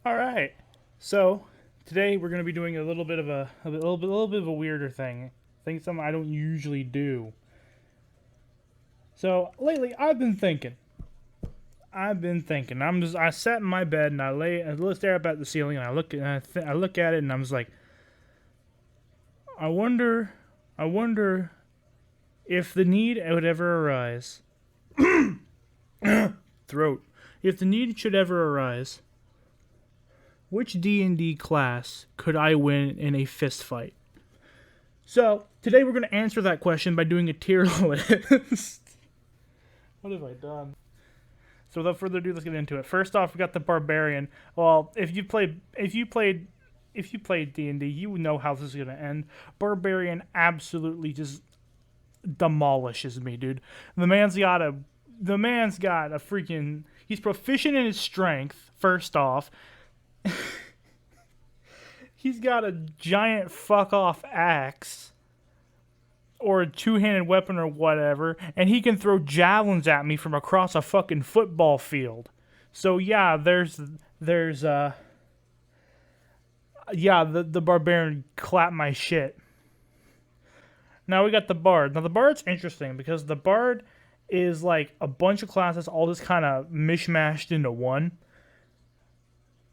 All right. So today we're going to be doing a little bit of a little bit of a weirder thing. I think something I don't usually do. So lately I've been thinking. I sat in my bed and I stare up at the ceiling and I look at it and I'm just like, I wonder, I wonder if the need would ever arise. Throat. If the need should ever arise, which D&D class could I win in a fist fight? So, today we're going to answer that question by doing a tier list. What have I done? So without further ado, let's get into it. First off, we got the barbarian. Well, if you played D&D, you know how this is going to end. Barbarian absolutely just demolishes me, dude. The man's got a freaking, he's proficient in his strength, first off. He's got a giant fuck off axe or a two-handed weapon or whatever, and he can throw javelins at me from across a fucking football field. So yeah, the barbarian clapped my shit. Now we got the bard. Now the bard's interesting because the bard is like a bunch of classes all just kind of mishmashed into one.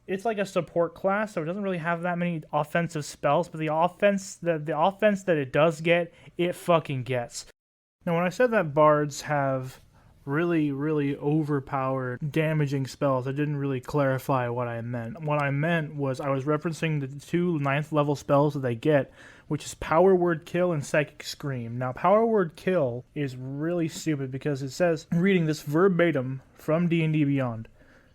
It's like a support class, so it doesn't really have that many offensive spells, but the offense that it does get, it fucking gets. Now, when I said that bards have really, really overpowered, damaging spells, I didn't really clarify what I meant. What I meant was I was referencing the two 9th level spells that they get, which is Power Word Kill and Psychic Scream. Now, Power Word Kill is really stupid because it says, reading this verbatim from D&D Beyond,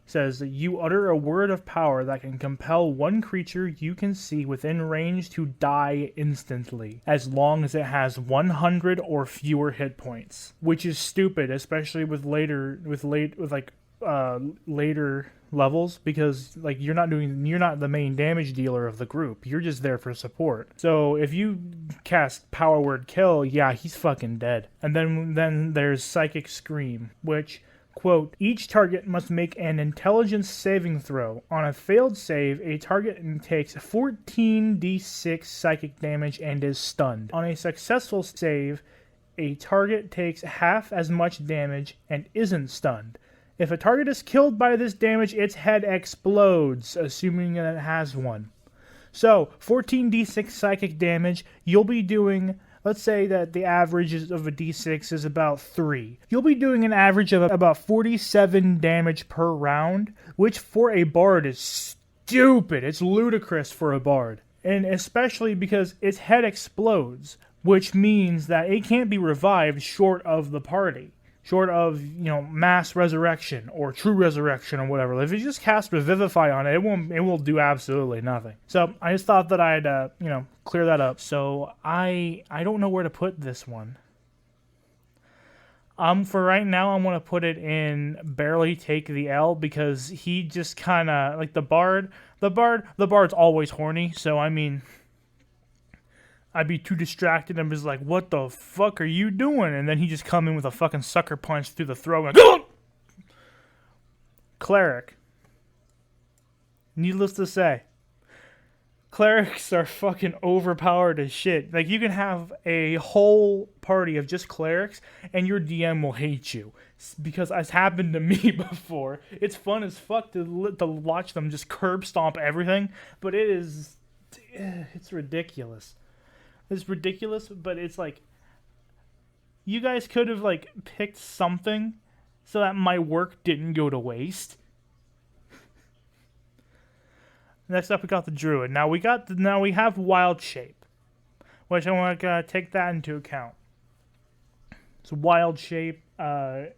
says that you utter a word of power that can compel one creature you can see within range to die instantly, as long as it has 100 or fewer hit points. Which is stupid, especially with later levels, because like you're not the main damage dealer of the group. You're just there for support. So if you cast Power Word Kill, yeah, he's fucking dead. And then there's Psychic Scream, which, quote, each target must make an intelligence saving throw. On a failed save, a target takes 14d6 psychic damage and is stunned. On a successful save, a target takes half as much damage and isn't stunned. If a target is killed by this damage, its head explodes, assuming that it has one. So, 14d6 psychic damage, you'll be doing, let's say that the average of a d6 is about 3. You'll be doing an average of about 47 damage per round, which for a bard is stupid. It's ludicrous for a bard. And especially because its head explodes, which means that it can't be revived short of the party. Short of, mass resurrection or true resurrection or whatever. If you just cast Revivify on it, it will do absolutely nothing. So I just thought that I'd, clear that up. So I don't know where to put this one. For right now, I'm gonna put it in barely take the L because he just kind of like the bard's always horny. So I mean, I'd be too distracted and was like, what the fuck are you doing? And then he just come in with a fucking sucker punch through the throat. And Cleric. Needless to say, clerics are fucking overpowered as shit. Like, you can have a whole party of just clerics and your DM will hate you. Because it's happened to me before. It's fun as fuck to watch them just curb stomp everything. But it's ridiculous. It's ridiculous, but it's like, you guys could have like picked something so that my work didn't go to waste. Next up, we got the druid. Now we have wild shape, which I want to take that into account. So wild shape, hell,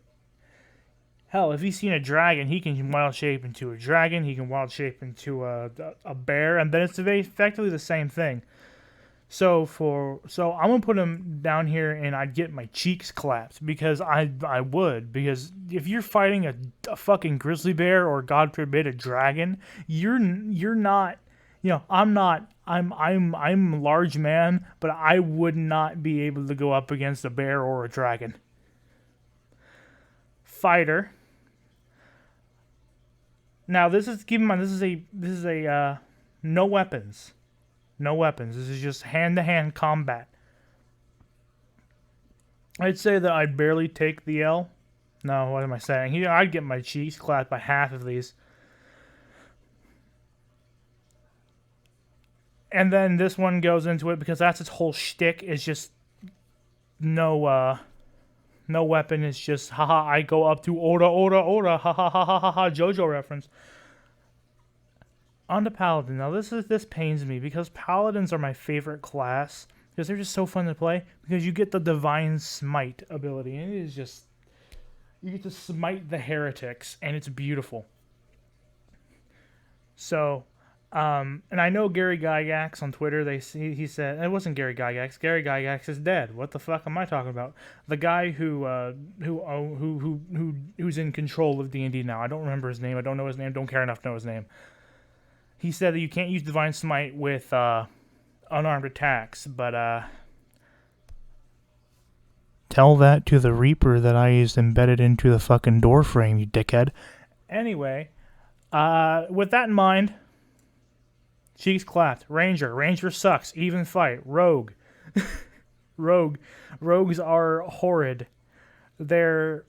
if he's seen a dragon, he can wild shape into a dragon. He can wild shape into a bear, and then it's effectively the same thing. So I'm gonna put him down here, and I'd get my cheeks clapped because I would, because if you're fighting a fucking grizzly bear or God forbid a dragon, you're not, I'm a large man, but I would not be able to go up against a bear or a dragon. Fighter. Now this is, keep in mind, this is a no weapons. No weapons. This is just hand-to-hand combat. I'd say that I'd barely take the L. No, what am I saying? I'd get my cheeks clapped by half of these. And then this one goes into it because that's its whole shtick. Is just no weapon. It's just haha. I go up to Oda, ha ha ha ha ha ha. JoJo reference. On to Paladin. Now this pains me because Paladins are my favorite class because they're just so fun to play because you get the Divine Smite ability and it is just, you get to smite the heretics and it's beautiful. So, and I know Gary Gygax on Twitter. He said it wasn't Gary Gygax. Gary Gygax is dead. What the fuck am I talking about? The guy who's in control of D&D now. I don't remember his name. I don't know his name. Don't care enough to know his name. He said that you can't use Divine Smite with unarmed attacks, but tell that to the Reaper that I used embedded into the fucking door frame, you dickhead. Anyway, with that in mind, cheeks clapped. Ranger sucks. Even fight. Rogues are horrid. They're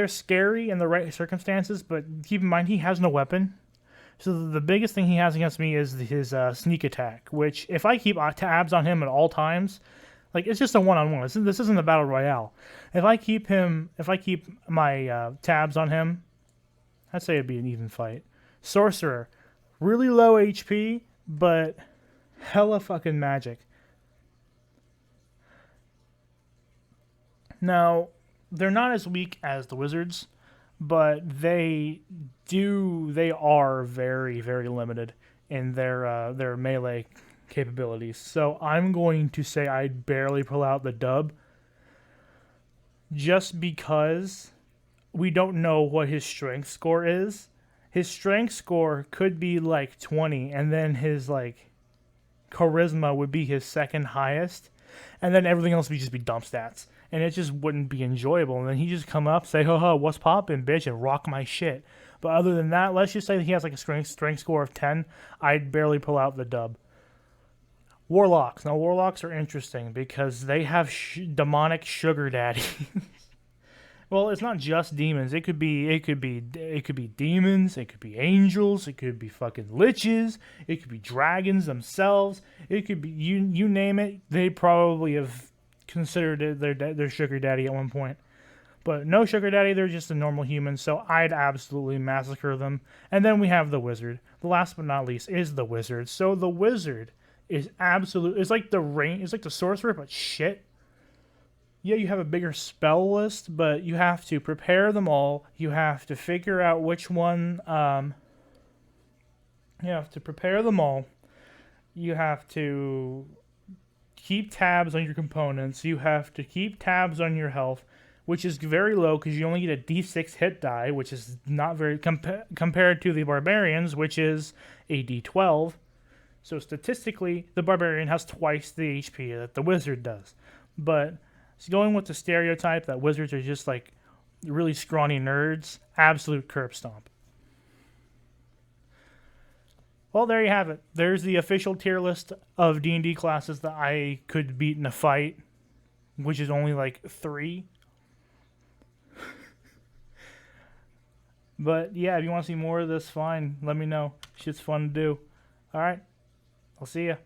scary in the right circumstances, but keep in mind he has no weapon. So the biggest thing he has against me is his sneak attack, which if I keep tabs on him at all times, like it's just a one-on-one. This isn't a battle royale. If I keep my tabs on him, I'd say it'd be an even fight. Sorcerer, really low HP, but hella fucking magic. Now, they're not as weak as the wizards, but they are very, very limited in their melee capabilities. So I'm going to say I'd barely pull out the dub just because we don't know what his strength score is. His strength score could be like 20, and then his like charisma would be his second highest, and then everything else would just be dump stats. And it just wouldn't be enjoyable. And then he just come up, say, ho, what's poppin', bitch, and rock my shit. But other than that, let's just say that he has like a strength score of 10. I'd barely pull out the dub. Warlocks. Now, warlocks are interesting because they have demonic sugar daddies. Well, it's not just demons. It could be demons. It could be angels. It could be fucking liches. It could be dragons themselves. It could be you name it. They probably have considered it their sugar daddy at one point. But no sugar daddy. They're just a normal human. So I'd absolutely massacre them. And then we have the wizard. The last but not least is the wizard. So the wizard is absolute. It's like the sorcerer, but shit. Yeah, you have a bigger spell list, but you have to prepare them all. You have to figure out which one. You have to prepare them all. You have to keep tabs on your components. You have to keep tabs on your health, which is very low because you only get a D6 hit die, which is not very compared to the barbarians, which is a D12. So statistically, the barbarian has twice the HP that the wizard does. But so going with the stereotype that wizards are just like really scrawny nerds, absolute curb stomp. Well, there you have it. There's the official tier list of D&D classes that I could beat in a fight, which is only like 3. But yeah, if you want to see more of this, fine. Let me know. Shit's fun to do. All right. I'll see ya.